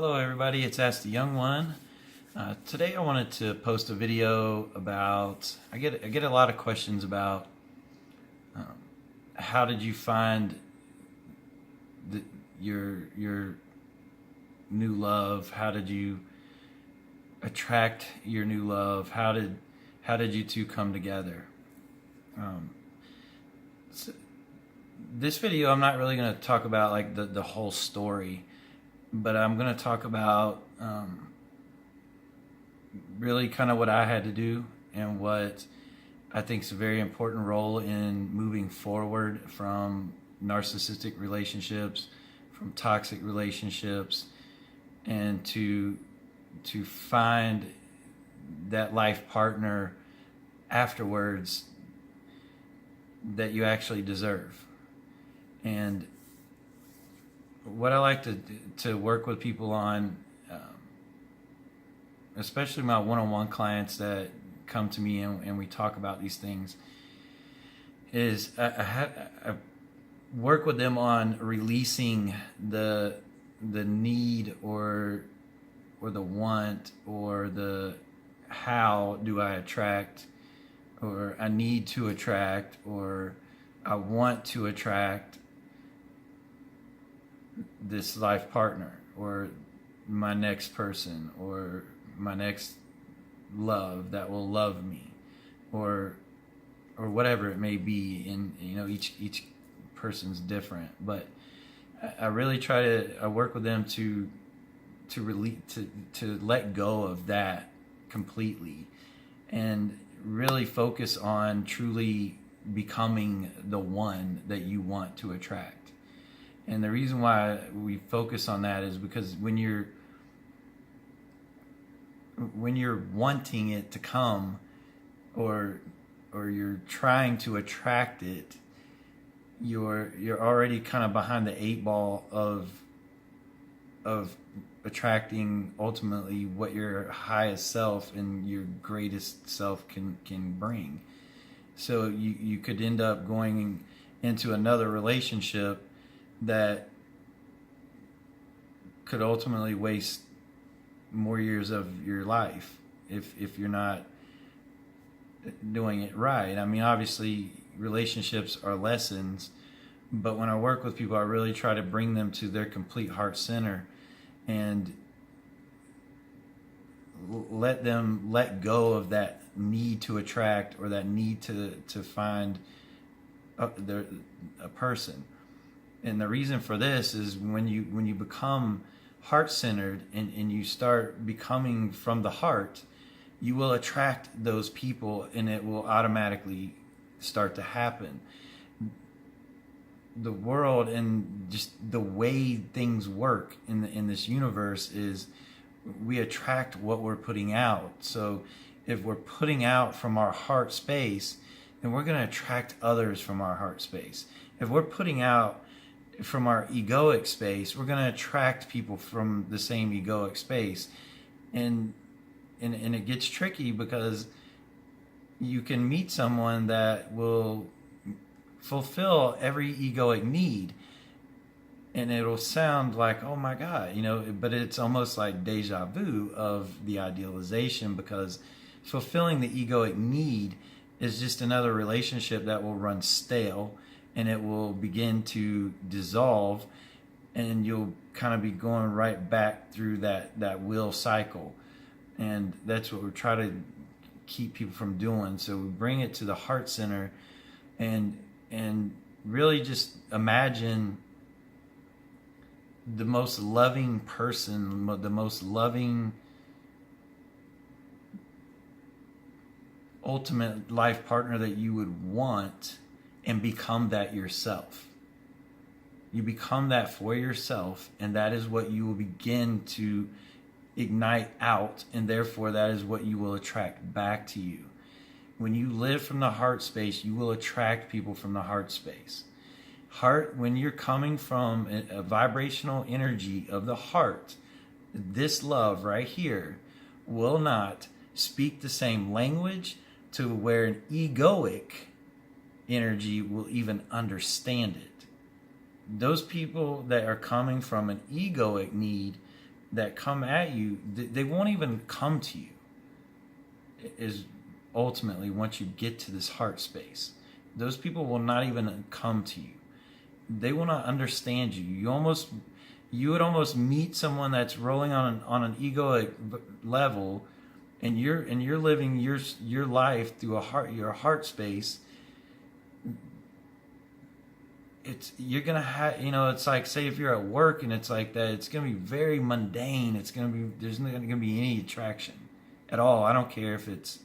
Hello everybody, it's AskTheYoungOne. Today I wanted to post a video about, I get a lot of questions about how did you find your new love? How did you attract your new love? How did you two come together? So this video I'm not really going to talk about like the whole story, but I'm going to talk about really kind of what I had to do and what I think is a very important role in moving forward from narcissistic relationships, from toxic relationships, and to find that life partner afterwards that you actually deserve. And what I like to work with people on, especially my one-on-one clients that come to me and we talk about these things, is I work with them on releasing the need or the want or the how do I attract, or I need to attract, or I want to attract this life partner, or my next person, or my next love that will love me, or whatever it may be. And each person's different, but I really I work with them to let go of that completely and really focus on truly becoming the one that you want to attract. And the reason why we focus on that is because when you're wanting it to come, or you're trying to attract it, you're already kind of behind the eight ball of attracting ultimately what your highest self and your greatest self can bring. So you could end up going into another relationship that could ultimately waste more years of your life if you're not doing it right. I mean, obviously relationships are lessons, but when I work with people, I really try to bring them to their complete heart center and let them let go of that need to attract or that need to find a person. And the reason for this is when you become heart-centered and you start becoming from the heart, you will attract those people and it will automatically start to happen. The world and just the way things work in this universe is we attract what we're putting out. So if we're putting out from our heart space, then we're going to attract others from our heart space. If we're putting out from our egoic space, we're going to attract people from the same egoic space. And it gets tricky because you can meet someone that will fulfill every egoic need, and it'll sound like, oh my God, but it's almost like deja vu of the idealization, because fulfilling the egoic need is just another relationship that will run stale and it will begin to dissolve, and you'll kind of be going right back through that will cycle. And that's what we try to keep people from doing. So we bring it to the heart center and really just imagine the most loving person, the most loving ultimate life partner that you would want, and become that yourself. You become that for yourself, and that is what you will begin to ignite out, and therefore that is what you will attract back to you. When you live from the heart space, you will attract people from the heart space. When you're coming from a vibrational energy of the heart, this love right here will not speak the same language to where an egoic energy will even understand it. Those people that are coming from an egoic need that come at you, they won't even come to you. Is ultimately, once you get to this heart space, those people will not even come to you. They will not understand you. You would almost meet someone that's rolling on an egoic level, and you're living your life through your heart space. You're gonna have, it's like, say if you're at work and it's like that, it's gonna be very mundane. There's not gonna be any attraction at all. I don't care if it's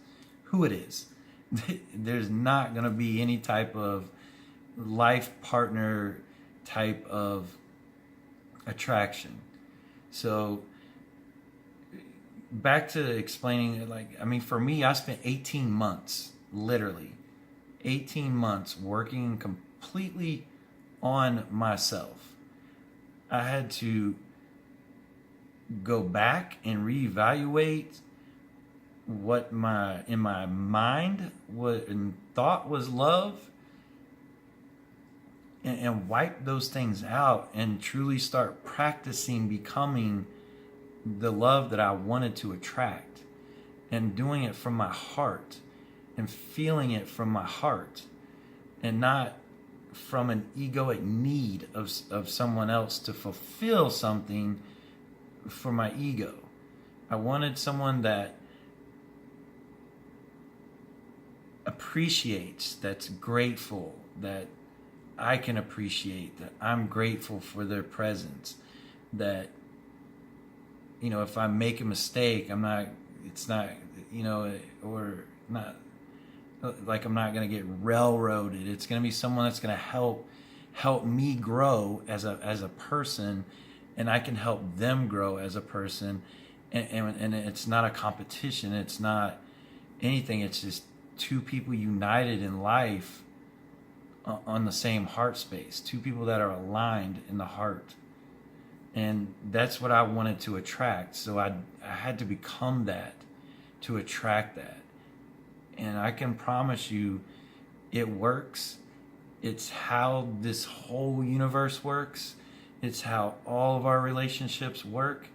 who it is. There's not gonna be any type of life partner type of attraction. So back to explaining, for me, I spent 18 months, literally 18 months working completely on myself. I had to go back and reevaluate what in my mind and thought was love, and wipe those things out and truly start practicing becoming the love that I wanted to attract, and doing it from my heart and feeling it from my heart, and not from an egoic need of someone else to fulfill something for my ego. I wanted someone that appreciates, that's grateful, that I can appreciate, that I'm grateful for their presence, that, if I make a mistake, it's not, or not, like, I'm not going to get railroaded. It's going to be someone that's going to help me grow as a person, and I can help them grow as a person. And it's not a competition. It's not anything. It's just two people united in life on the same heart space. Two people that are aligned in the heart. And that's what I wanted to attract. So I had to become that to attract that. And I can promise you, it works. It's how this whole universe works. It's how all of our relationships work.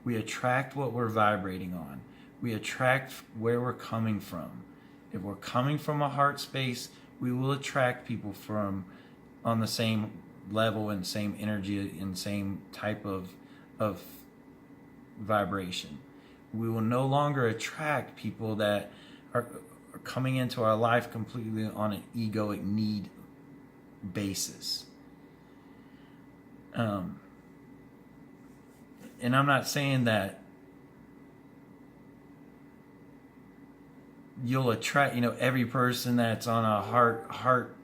We attract what we're vibrating on. We attract where we're coming from. If we're coming from a heart space, we will attract people from on the same level and same energy and same type of vibration. We will no longer attract people that are coming into our life completely on an egoic need basis. And I'm not saying that you'll attract, every person that's on a heart,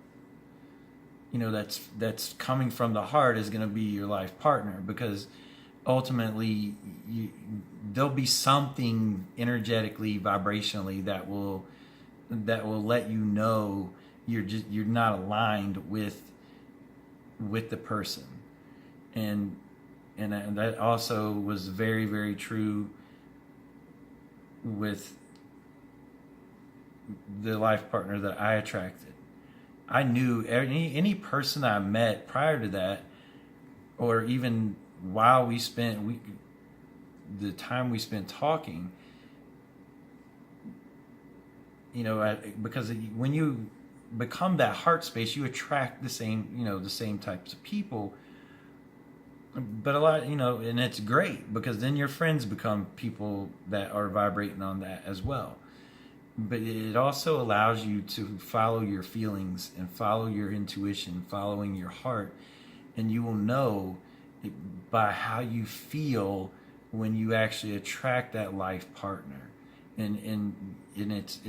that's coming from the heart is going to be your life partner, because ultimately there'll be something energetically, vibrationally that will let you know you're not aligned with the person. And that also was very, very true with the life partner that I attracted. I knew any person I met prior to that, or even while the time we spent talking, because when you become that heart space, you attract the same types of people. But a lot, and it's great, because then your friends become people that are vibrating on that as well. But it also allows you to follow your feelings and follow your intuition, following your heart. And you will know by how you feel when you actually attract that life partner. And it's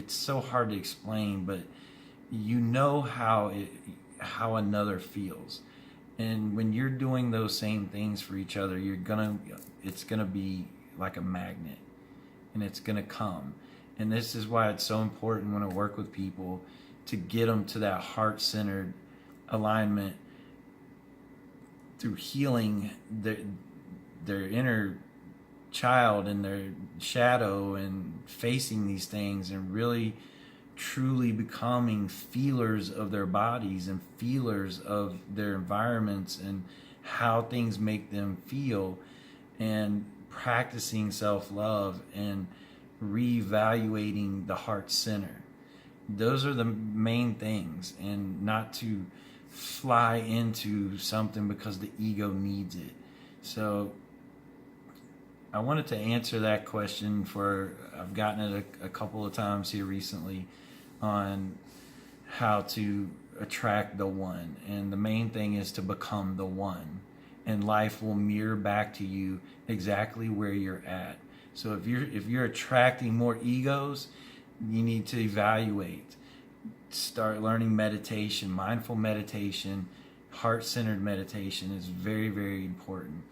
so hard to explain, but how another feels. And when you're doing those same things for each other, it's gonna be like a magnet, and it's gonna come. And this is why it's so important when I work with people to get them to that heart-centered alignment through healing their inner child and their shadow, and facing these things, and really truly becoming feelers of their bodies and feelers of their environments and how things make them feel, and practicing self-love and reevaluating the heart center. Those are the main things, and not to fly into something because the ego needs it. So I wanted to answer that question. I've gotten it a couple of times here recently on how to attract the one, and the main thing is to become the one, and life will mirror back to you exactly where you're at. So if you're attracting more egos, you need to evaluate. Start learning meditation. Mindful meditation, heart-centered meditation is very, very important.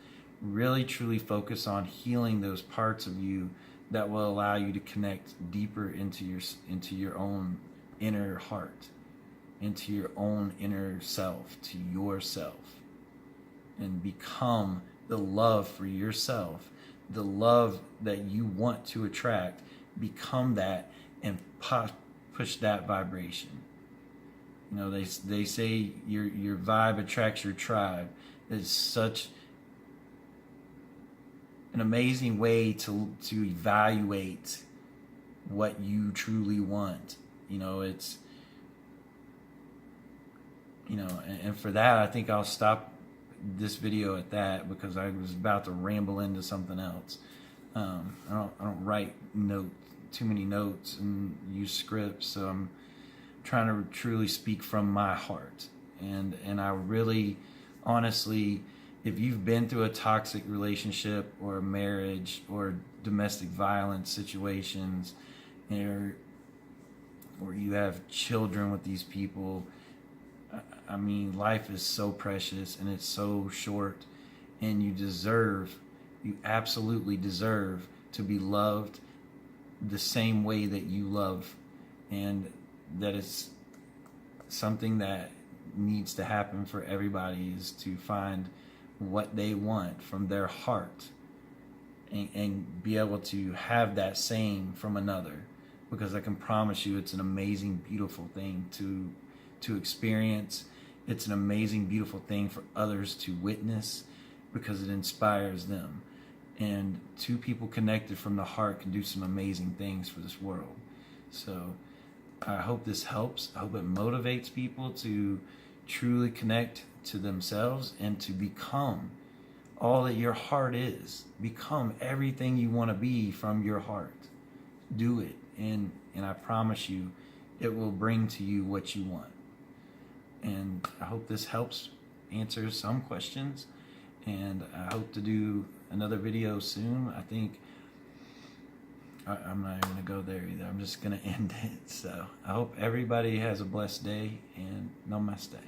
Really truly focus on healing those parts of you that will allow you to connect deeper into your own inner heart, into your own inner self, to yourself, and become the love for yourself, the love that you want to attract. Become that and push that vibration. You know, they say your vibe attracts your tribe. It's such an amazing way to evaluate what you truly want. You know, it's, you know, and for that, I think I'll stop this video at that, because I was about to ramble into something else. I don't write too many notes and use scripts, so I'm trying to truly speak from my heart. And I really, honestly, if you've been through a toxic relationship or a marriage or domestic violence situations, or you have children with these people, I mean, life is so precious and it's so short, and you absolutely deserve to be loved the same way that you love, and that is something that needs to happen for everybody, is to find what they want from their heart, and be able to have that same from another, because I can promise you it's an amazing, beautiful thing to experience. It's an amazing, beautiful thing for others to witness, because it inspires them. And two people connected from the heart can do some amazing things for this world. So I hope this helps. I hope it motivates people to truly connect to themselves and to become all that your heart is. Become everything you want to be from your heart. Do it, and I promise you, it will bring to you what you want. And I hope this helps answer some questions, and I hope to do another video soon. I think I'm not even going to go there either. I'm just going to end it. So I hope everybody has a blessed day, and Namaste.